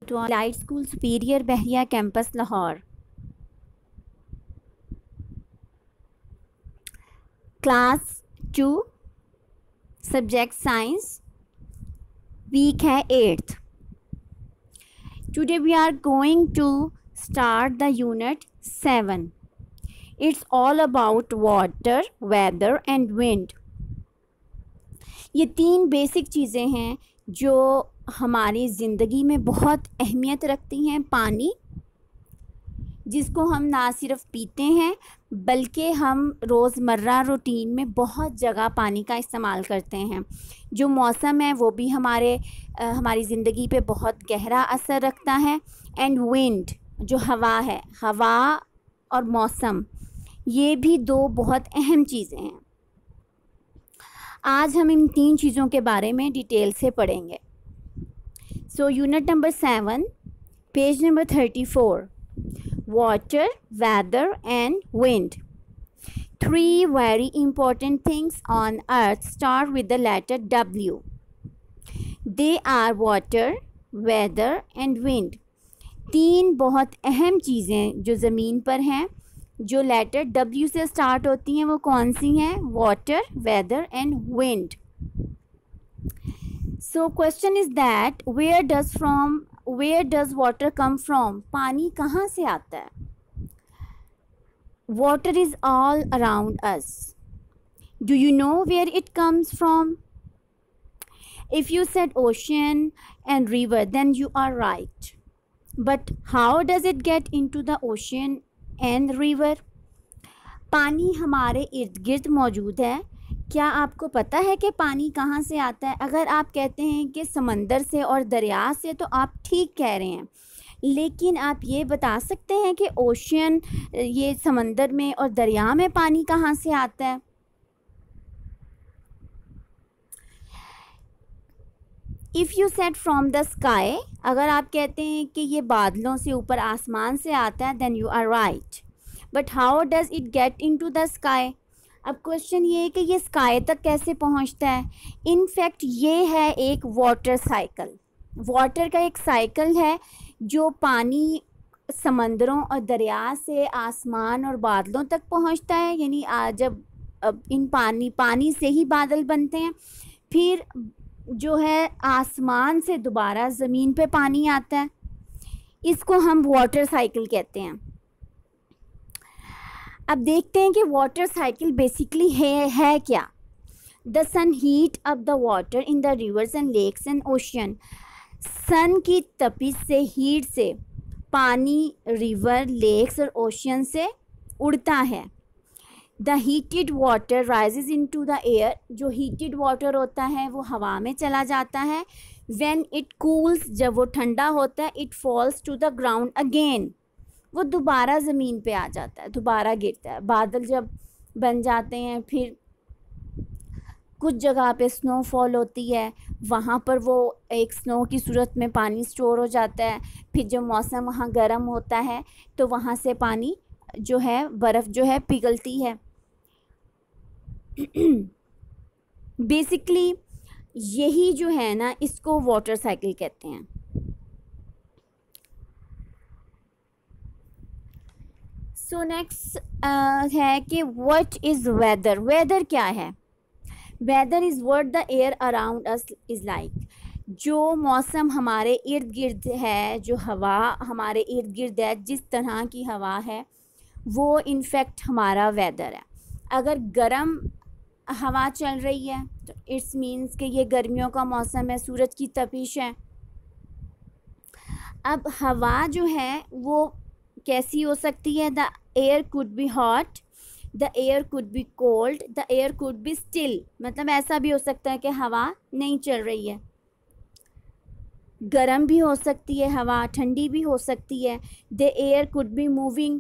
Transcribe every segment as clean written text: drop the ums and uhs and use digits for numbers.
to Light School Superior Bahria Campus Lahore. Class 2 Subject Science, week है 8th. Today we are going to start the unit 7. It's all about water, weather and wind. ये 3 basic चीज़ें हैं जो हमारी ज़िंदगी में बहुत अहमियत रखती हैं. पानी, जिसको हम ना सिर्फ पीते हैं बल्कि हम रोज़मर्रा रूटीन में बहुत जगह पानी का इस्तेमाल करते हैं. जो मौसम है वो भी हमारी ज़िंदगी पे बहुत गहरा असर रखता है. एंड विंड, जो हवा है, हवा और मौसम, ये भी 2 बहुत अहम चीज़ें हैं. आज हम इन 3 चीज़ों के बारे में डिटेल से पढ़ेंगे. So unit number 7, page number 34. Water, weather and wind. 3 very important things on earth start with the letter W. They are water, weather and wind. 3 बहुत अहम चीज़ें जो ज़मीन पर हैं, जो लेटर W से स्टार्ट होती हैं, वो कौन सी हैं? Water, weather and wind. So question is that where does water come from? पानी कहाँ से आता है? Water is all around us. Do you know where it comes from? If you said ocean and river, then you are right. But how does it get into the ocean and river? पानी हमारे इर्द गिर्द मौजूद है. क्या आपको पता है कि पानी कहाँ से आता है? अगर आप कहते हैं कि समंदर से और दरिया से, तो आप ठीक कह रहे हैं, लेकिन आप ये बता सकते हैं कि ओशियन, ये समंदर में और दरिया में पानी कहाँ से आता है? If you said from the sky, अगर आप कहते हैं कि ये बादलों से, ऊपर आसमान से आता है, then you are right. But how does it get into the sky? अब क्वेश्चन ये है कि ये स्काई तक कैसे पहुंचता है. इनफैक्ट ये है एक वाटर साइकिल. वाटर का एक साइकिल है जो पानी समंदरों और दरिया से आसमान और बादलों तक पहुंचता है. यानी जब इन पानी से ही बादल बनते हैं, फिर जो है आसमान से दोबारा ज़मीन पे पानी आता है. इसको हम वाटर साइकिल कहते हैं. अब देखते हैं कि वाटर साइकिल बेसिकली है क्या. The sun heat up the water in the rivers and lakes and ocean. Sun की तपिश से, हीट से, पानी रिवर, लेक्स और ओशियन से उड़ता है. The heated water rises into the air. जो हीटेड वाटर होता है वो हवा में चला जाता है. व्हेन इट कूल्स, जब वो ठंडा होता है, it falls to the ground again. वो दोबारा ज़मीन पे आ जाता है, दोबारा गिरता है. बादल जब बन जाते हैं, फिर कुछ जगह पे स्नोफॉल होती है, वहाँ पर वो एक स्नो की सूरत में पानी स्टोर हो जाता है. फिर जब मौसम वहाँ गर्म होता है तो वहाँ से पानी जो है, बर्फ़ जो है, पिघलती है. बेसिकली यही जो है ना, इसको वाटर साइकिल कहते हैं. सो नेक्स्ट है कि व्हाट इज़ वेदर. वेदर क्या है? Weather is what the air around us is like. जो मौसम हमारे इर्द गिर्द है, जो हवा हमारे इर्द गिर्द है, जिस तरह की हवा है, वो इनफैक्ट हमारा वेदर है. अगर गर्म हवा चल रही है तो इट्स मीन्स कि ये गर्मियों का मौसम है, सूरज की तपिश है. अब हवा जो है वो कैसी हो सकती है? The air could be hot, the air could B cold, the air could be still. मतलब ऐसा भी हो सकता है कि हवा नहीं चल रही है. गर्म भी हो सकती है हवा, ठंडी भी हो सकती है. The air could be moving.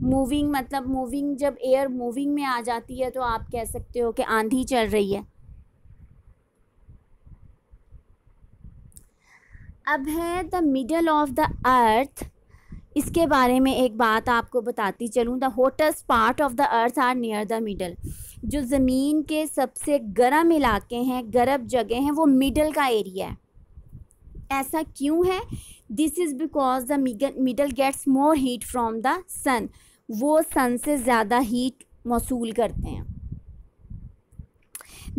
Moving मतलब मूविंग, जब एयर मूविंग में आ जाती है तो आप कह सकते हो कि आंधी चल रही है. अब है the middle of the earth. इसके बारे में एक बात आपको बताती चलूँ. The hottest part of the earth are near the middle. जो ज़मीन के सबसे गर्म इलाके हैं, गर्म जगह हैं, वो मिडल का एरिया है. ऐसा क्यों है? This is because the middle gets more heat from the sun, वो सन से ज़्यादा हीट मौसूल करते हैं।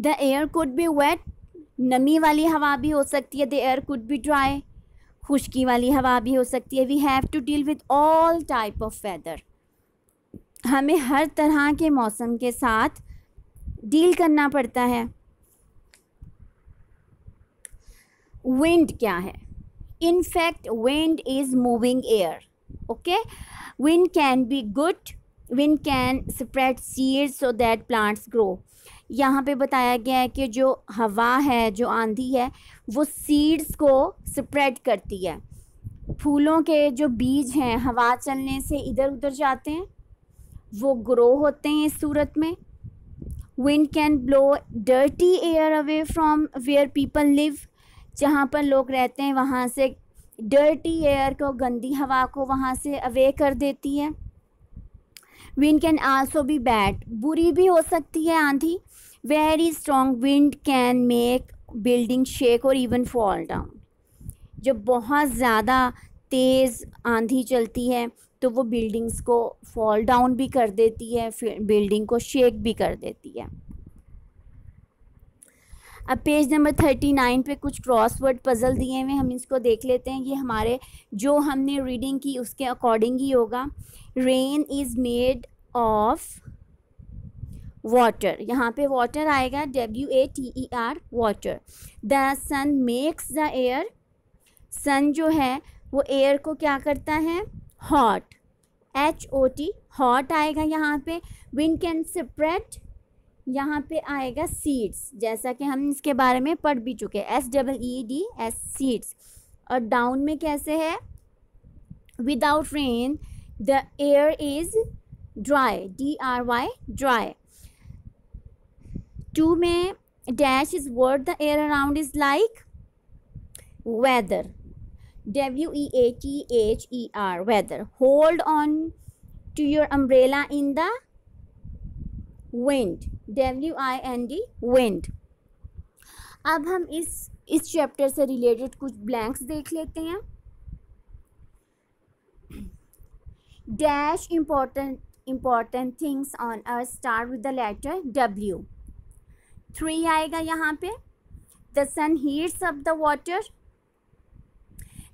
The air could be wet, नमी वाली हवा भी हो सकती है। The air could be dry, खुश्की वाली हवा भी हो सकती है। We have to deal with all type of weather, हमें हर तरह के मौसम के साथ डील करना पड़ता है। विंड क्या है? In fact, wind is moving air. Okay, wind can be good. Wind can spread seeds so that plants grow. यहाँ पे बताया गया है कि जो हवा है, जो आंधी है, वो सीड्स को स्प्रेड करती है। फूलों के जो बीज हैं हवा चलने से इधर उधर जाते हैं, वो ग्रो होते हैं इस सूरत में। Wind can blow dirty air away from where people live, जहाँ पर लोग रहते हैं वहाँ से डर्टी एयर को, गंदी हवा को वहाँ से अवे कर देती है। Wind can also be bad, बुरी भी हो सकती है आंधी। Very strong wind can make building shake और इवन फॉल डाउन, जब बहुत ज़्यादा तेज़ आंधी चलती है तो वो बिल्डिंग्स को फॉल डाउन भी कर देती है, फिर बिल्डिंग को शेक भी कर देती है। अब पेज नंबर 39 पे कुछ क्रॉसवर्ड पज़ल दिए हुए, हम इसको देख लेते हैं। ये हमारे जो हमने रीडिंग की उसके अकॉर्डिंग ही होगा। Rain is made of water, यहाँ पे वाटर आएगा, WATER, water. The sun makes the air, sun जो है वो एयर को क्या करता है? हॉट, HOT, हॉट आएगा यहाँ पे। विंड कैन स्प्रेड, यहाँ पे आएगा सीड्स, जैसा कि हम इसके बारे में पढ़ भी चुके हैं, SEEDS, सीड्स। और डाउन में कैसे है? Without rain the air is dry, DRY, dry. 2 में dash is word the air around is like weather, WEATHER, weather. Hold on to your umbrella in the wind, WIND, wind। अब हम इस chapter से related कुछ blanks देख लेते हैं। Dash important things on earth start with the letter W। 3 आएगा यहाँ पे। The sun heats up the water,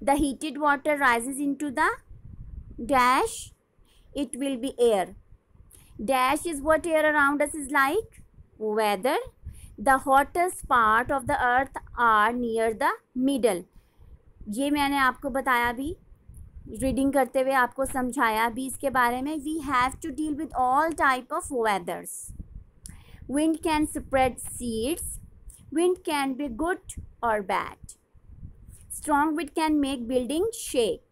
the heated water rises into the dash, it will be air। Dash is what air around us is like, weather। The hottest part of the earth are near the middle, ये मैंने आपको बताया भी, reading करते हुए आपको समझाया भी इसके बारे में। We have to deal with all type of weathers। Wind can spread seeds, wind can be good or bad। Strong wind can make buildings shake,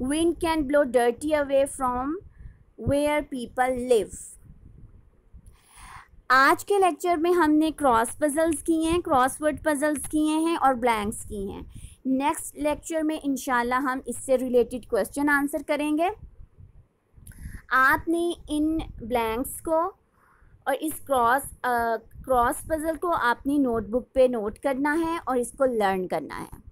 wind can blow dirty away from where people live। आज के lecture में हमने cross puzzles किए हैं, crossword puzzles किए हैं और blanks किए हैं। नेक्स्ट लेक्चर में इंशाल्लाह हम इससे रिलेटेड क्वेश्चन आंसर करेंगे। आपने इन ब्लैंक्स को और इस क्रॉस पजल को अपनी नोटबुक पे नोट करना है और इसको लर्न करना है।